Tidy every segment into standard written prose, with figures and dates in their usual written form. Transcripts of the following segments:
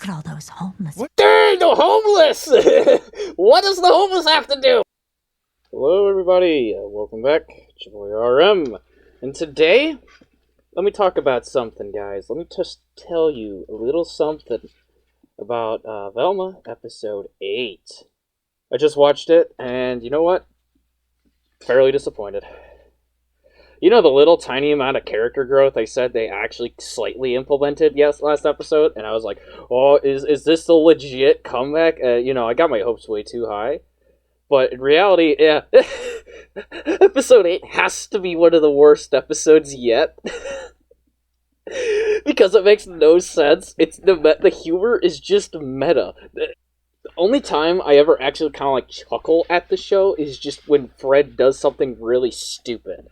at all those homeless. What? Dang, the homeless! What does the homeless have to do? Hello, everybody. Welcome back. It's your boy RM. And today, let me talk about something, guys. Let me just tell you a little something about Velma, episode 8. I just watched it, and you know what? Fairly disappointed. You know the little tiny amount of character growth I said they actually slightly implemented last episode? And I was like, oh, is this a legit comeback? I got my hopes way too high. But in reality, yeah, episode 8 has to be one of the worst episodes yet. Because it makes no sense. The humor is just meta. The only time I ever actually kind of like chuckle at the show is just when Fred does something really stupid.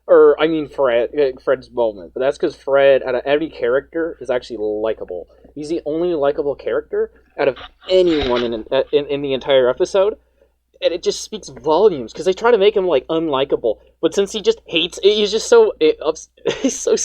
Or, I mean, Fred's moment. But that's because Fred, out of any character, is actually likable. He's the only likable character out of anyone in the entire episode. And it just speaks volumes, because they try to make him, like, unlikable. But since he just hates it, he's just so... He's so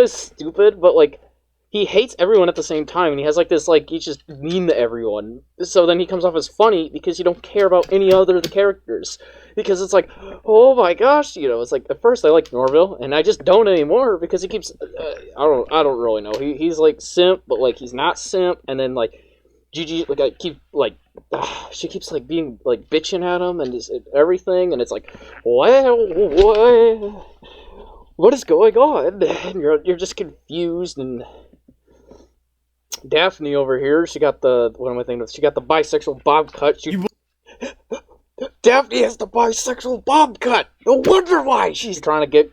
stupid, but, like, he hates everyone at the same time. And he has, like, this, like, he's just mean to everyone. So then he comes off as funny, because you don't care about any other of the characters. Because it's like, oh my gosh, it's like, at first I liked Norville, and I just don't anymore, because he keeps, I don't really know, he's like simp, but like, he's not simp, and then like, Gigi, like, she keeps like being like, bitching at him, and just everything, and it's like, what is going on? And you're just confused, and Daphne over here, she got the bisexual bob cut, Daphne has the bisexual bob cut! No wonder why! She's trying to get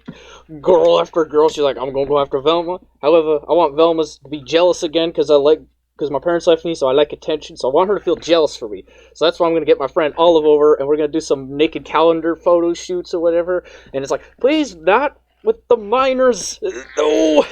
girl after girl. She's like, I'm gonna go after Velma. However, I want Velma to be jealous again because my parents left me, so I like attention. So I want her to feel jealous for me. So that's why I'm gonna get my friend Olive over, and we're gonna do some naked calendar photo shoots or whatever. And it's like, please, not with the minors. No!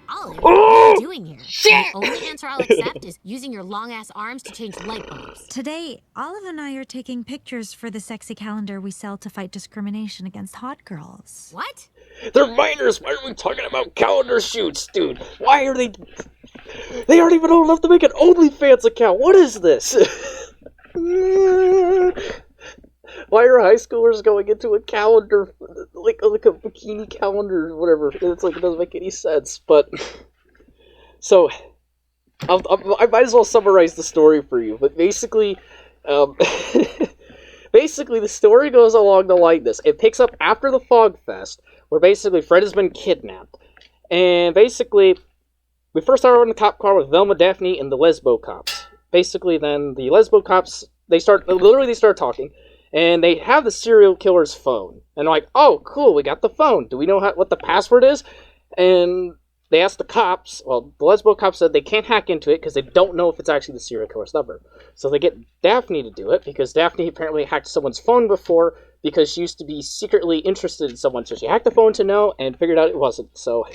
Olive, what are you doing here? Shit! The only answer I'll accept is using your long-ass arms to change light bulbs. Today, Olive and I are taking pictures for the sexy calendar we sell to fight discrimination against hot girls. What? They're minors! Why are we talking about calendar shoots, dude? Why are they... They aren't even old enough to make an OnlyFans account! What is this? Why are high schoolers going into a calendar, like a bikini calendar or whatever? It's like, it doesn't make any sense, but... So, I might as well summarize the story for you, but basically, basically the story goes along the line this. It picks up after the Fog Fest, where basically Fred has been kidnapped. And basically, we first start in the cop car with Velma, Daphne, and the lesbo cops. Basically, then the lesbo cops, they start talking. And they have the serial killer's phone. And they're like, oh, cool, we got the phone. Do we know what the password is? And they asked the cops, well, the lesbo cops said they can't hack into it because they don't know if it's actually the serial killer's number. So they get Daphne to do it, because Daphne apparently hacked someone's phone before, because she used to be secretly interested in someone. So she hacked the phone to know and figured out it wasn't. So,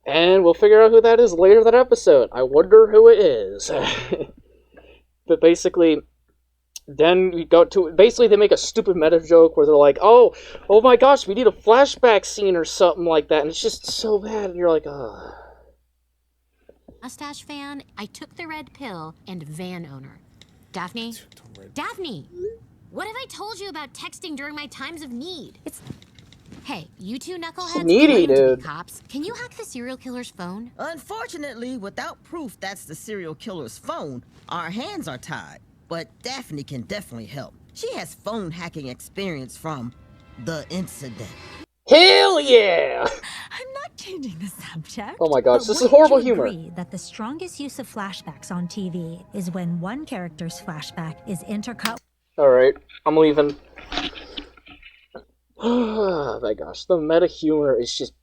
and we'll figure out who that is later that episode. I wonder who it is. But basically... Then we go to, basically they make a stupid meta joke where they're like, oh my gosh, we need a flashback scene or something like that, and it's just so bad, and you're like, ugh. Mustache fan, I took the red pill, and van owner. Daphne? Daphne! What have I told you about texting during my times of need? Hey, you two knuckleheads Needy, claim to dude. be cops. Can you hack the serial killer's phone? Unfortunately, without proof that's the serial killer's phone, our hands are tied. But Daphne can definitely help. She has phone hacking experience from the incident. Hell yeah! I'm not changing the subject. Oh my gosh, this is But horrible wouldn't you humor. agree that the strongest use of flashbacks on TV is when one character's flashback is intercut? Alright, I'm leaving. Oh my gosh, the meta humor is just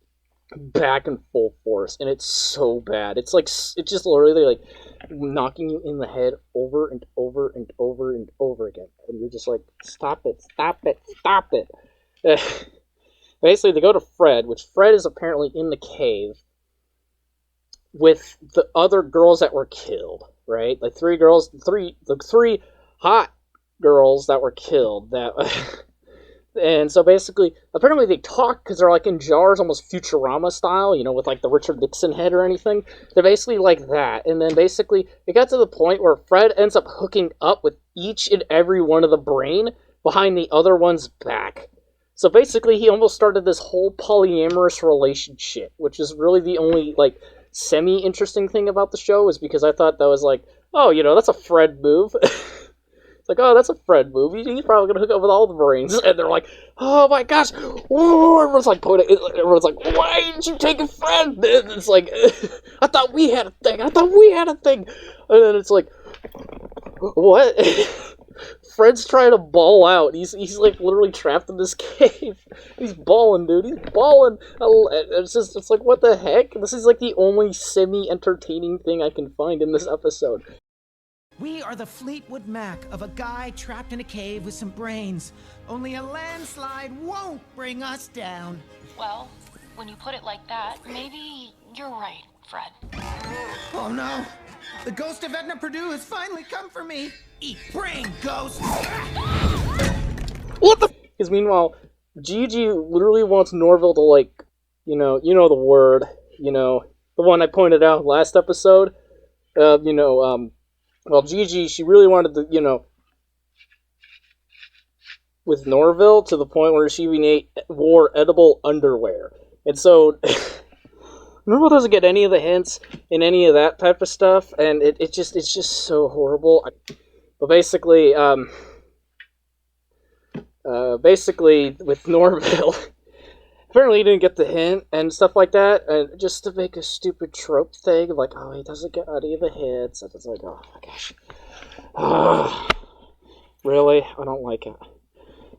back in full force, and it's so bad. It's like, it's just literally like knocking you in the head over and over and over and over again, and you're just like, stop it, stop it, stop it. Basically, they go to Fred, which Fred is apparently in the cave with the other girls that were killed, right? Like the three hot girls that were killed, that And so basically, apparently they talk because they're like in jars, almost Futurama style, with like the Richard Nixon head or anything. They're basically like that. And then basically, it got to the point where Fred ends up hooking up with each and every one of the brain behind the other one's back. So basically, he almost started this whole polyamorous relationship, which is really the only, like, semi-interesting thing about the show, is because I thought that was like, oh, that's a Fred move. It's like, oh, that's a Fred move. He's probably going to hook up with all the brains. And they're like, oh my gosh. Whoa. Everyone's like, why didn't you take a Fred? And it's like, I thought we had a thing. And then it's like, what? Fred's trying to ball out. He's like literally trapped in this cave. He's balling, dude. He's balling. It's like, what the heck? This is like the only semi-entertaining thing I can find in this episode. We are the Fleetwood Mac of a guy trapped in a cave with some brains. Only a landslide won't bring us down. Well, when you put it like that, maybe you're right, Fred. Oh no! The ghost of Edna Purdue has finally come for me! Eat brain, ghost! What the? Because meanwhile, Gigi literally wants Norville to, like, the word, the one I pointed out last episode. Well, Gigi, she really wanted to, with Norville to the point where she even wore edible underwear. And so, Norville doesn't get any of the hints in any of that type of stuff, and it's just so horrible. But basically, with Norville, apparently he didn't get the hint and stuff like that, and just to make a stupid trope thing, like, oh, he doesn't get any of the hits, and it's like, oh my gosh. Really? I don't like it.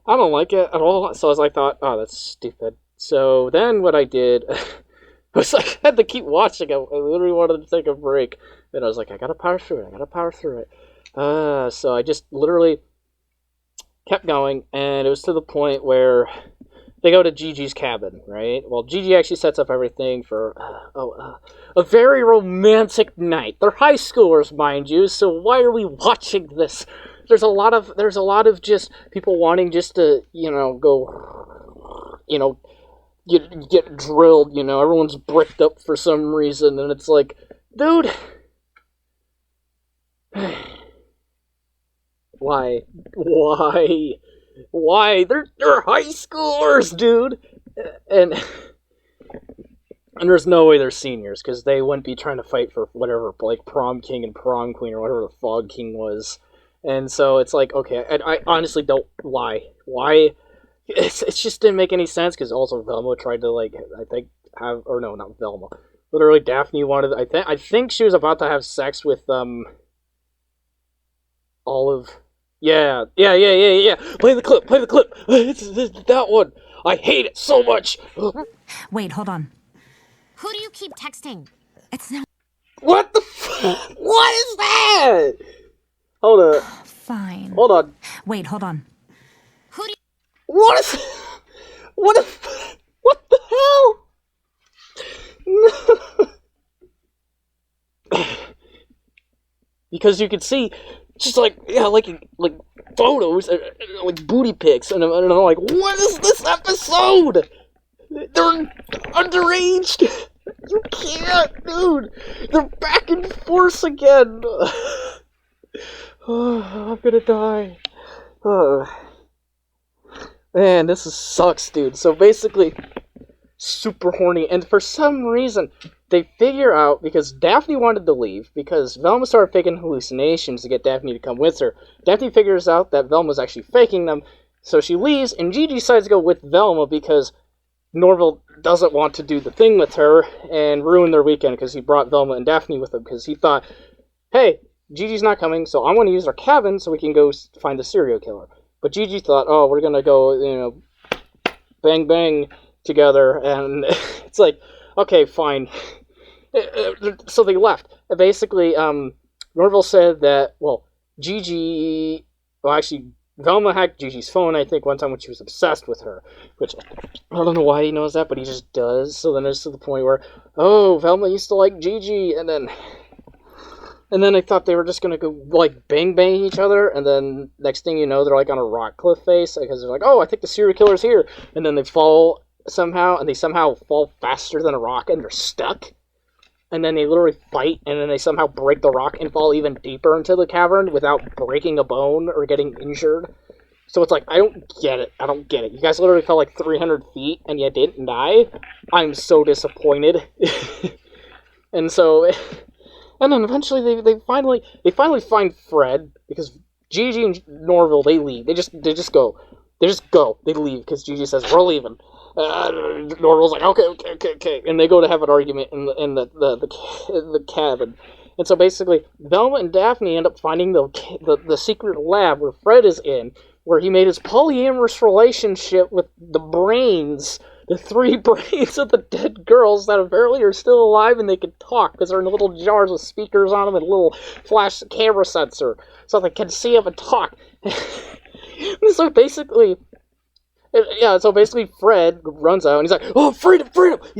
I don't like it at all. So I thought, oh, that's stupid. So then what I did was I had to keep watching. I literally wanted to take a break. And I was like, I gotta power through it. So I just literally kept going, and it was to the point where they go to Gigi's cabin, right? Well, Gigi actually sets up everything for a very romantic night. They're high schoolers, mind you, so why are we watching this? There's a lot of just people wanting just to, go, get drilled, everyone's bricked up for some reason, and it's like, dude, why? They're high schoolers, dude, and there's no way they're seniors, because they wouldn't be trying to fight for whatever, like, prom king and prom queen, or whatever the fog king was. And so it's like, okay, I honestly don't, why? It just didn't make any sense, because also Velma tried to, like, I think, not Velma, literally Daphne wanted, I think she was about to have sex with, Olive. Yeah. Play the clip. It's that one. I hate it so much. Wait, hold on. Who do you keep texting? It's not... What the what is that? Hold on. Fine. Hold on. Wait, hold on. Who do you... What the hell? Because you can see, just like photos, like booty pics, and I'm like, what is this episode? They're underage. You can't, dude. They're back in force again. I'm gonna die. Man, this sucks, dude. So basically, super horny, and for some reason, they figure out, because Daphne wanted to leave, because Velma started faking hallucinations to get Daphne to come with her. Daphne figures out that Velma's actually faking them, so she leaves, and Gigi decides to go with Velma because Norville doesn't want to do the thing with her and ruin their weekend, because he brought Velma and Daphne with him, because he thought, hey, Gigi's not coming, so I want to use our cabin so we can go find the serial killer. But Gigi thought, oh, we're gonna go, bang bang together, and it's like, okay, fine. So they left. Basically, Norville said that, Velma hacked Gigi's phone, I think, one time when she was obsessed with her, which, I don't know why he knows that, but he just does. So then it's to the point where, oh, Velma used to like Gigi, and then, And then I thought they were just gonna go, like, bang each other, and then next thing you know, they're, like, on a rock cliff face, because they're like, oh, I think the serial killer's here. And then they fall somehow, and they somehow fall faster than a rock, and they're stuck. And then they literally fight, and then they somehow break the rock and fall even deeper into the cavern without breaking a bone or getting injured. So it's like, I don't get it. You guys literally fell like 300 feet, and you didn't die? I'm so disappointed. And so, and then eventually they finally find Fred, because Gigi and Norville, they leave. They just go. They leave, because Gigi says, we're leaving. Norville's like, okay. And they go to have an argument in the cabin. And so basically, Velma and Daphne end up finding the secret lab where Fred is in, where he made his polyamorous relationship with the brains, the 3 brains of the dead girls that apparently are still alive and they can talk because they're in little jars with speakers on them and a little flash camera sensor so they can see them and talk. So basically Fred runs out and he's like, oh, freedom!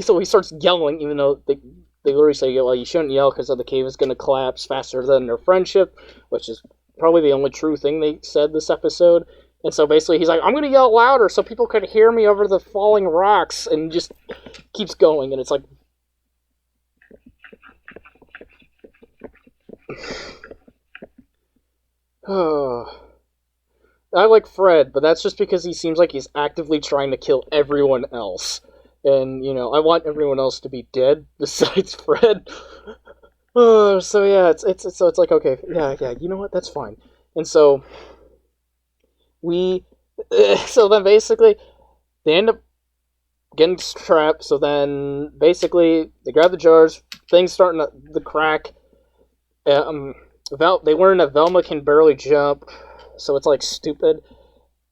So he starts yelling, even though they literally say, well, you shouldn't yell because the cave is going to collapse faster than their friendship, which is probably the only true thing they said this episode. And so basically he's like, I'm going to yell louder so people can hear me over the falling rocks, and just keeps going. And it's like, I like Fred, but that's just because he seems like he's actively trying to kill everyone else. And, I want everyone else to be dead besides Fred. So yeah, it's like, okay, yeah, you know what, that's fine. And so so then basically they end up getting trapped. So then basically they grab the jars, things starting to crack. They learn that Velma can barely jump, so it's like stupid.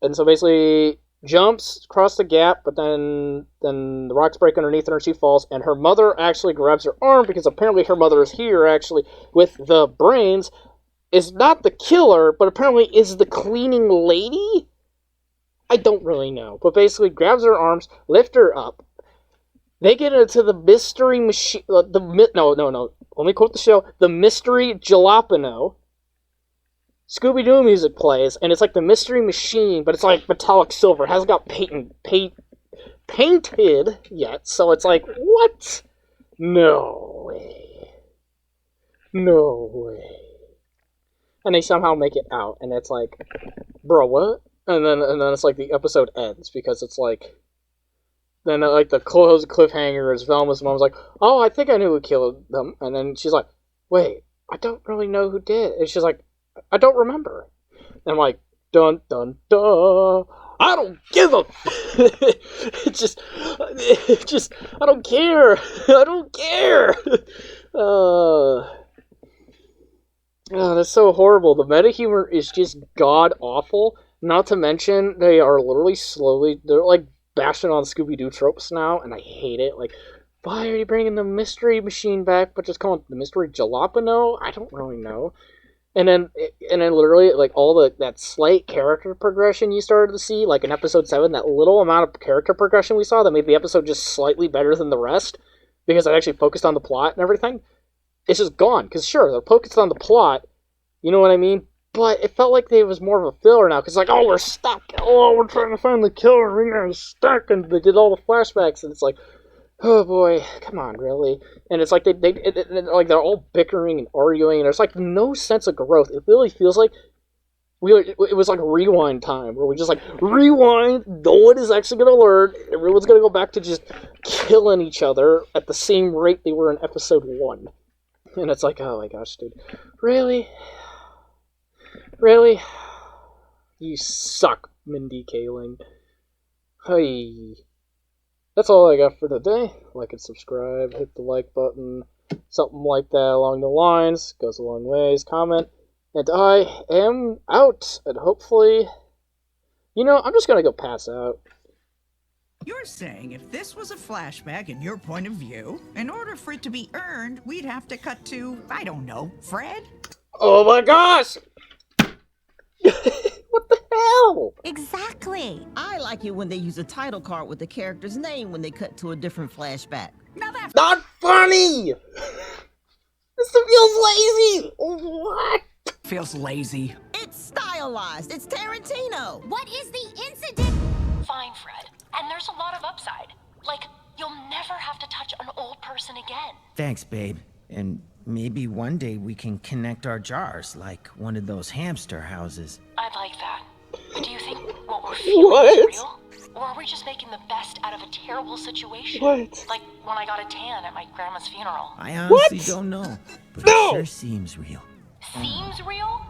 And so basically jumps across the gap, but then the rocks break underneath her and she falls, and her mother actually grabs her arm, because apparently her mother is here actually with the brains, is not the killer, but apparently is the cleaning lady? I don't really know, but basically grabs her arms, lift her up. They get into the mystery machine, no, let me quote the show, the mystery jalapeno. Scooby-Doo music plays, and it's like the mystery machine, but it's like metallic silver. It hasn't got painted yet, so it's like, what? No way. And they somehow make it out, and it's like, bro, what? And then it's like the episode ends, because it's like, then like the closed cliffhanger is Velma's mom's like, oh, I think I knew who killed them, and then she's like, wait, I don't really know who did. And she's like, I don't remember. And I'm like, dun dun dun. I don't give a. It's just, I don't care. That's so horrible. The meta humor is just god awful. Not to mention, they are literally they're like bashing on Scooby-Doo tropes now, and I hate it. Like, why are you bringing the mystery machine back, but just calling it the mystery jalapeno? I don't really know. And then literally, like, all that slight character progression you started to see, like in episode 7, that little amount of character progression we saw that made the episode just slightly better than the rest, because it actually focused on the plot and everything, it's just gone. Because sure, they're focused on the plot, you know what I mean? But it felt like it was more of a filler now, because like, oh, we're stuck, oh, we're trying to find the killer, we're stuck, and they did all the flashbacks, and it's like, oh boy, come on, really? And it's like they're all bickering and arguing, and there's like no sense of growth. It really feels like it was like rewind time, where we just like rewind. No one is actually gonna learn. Everyone's gonna go back to just killing each other at the same rate they were in episode 1. And it's like, oh my gosh, dude, really? You suck, Mindy Kaling. Hey. That's all I got for today. Like and subscribe, hit the like button, something like that along the lines. Goes a long ways. Comment. And I am out. And hopefully, I'm just going to go pass out. You're saying if this was a flashback in your point of view, in order for it to be earned, we'd have to cut to, I don't know, Fred? Oh my gosh! What the hell? Exactly. I like it when they use a title card with the character's name when they cut to a different flashback. Now that's Not funny! This feels lazy. What? Feels lazy. It's stylized. It's Tarantino. What is the incident? Fine, Fred. And there's a lot of upside. Like, you'll never have to touch an old person again. Thanks, babe. And maybe one day we can connect our jars like one of those hamster houses. I'd like that. But do you think what we're feeling is real? Or are we just making the best out of a terrible situation? What? Like when I got a tan at my grandma's funeral. I honestly don't know. But No! it sure seems real. Seems real?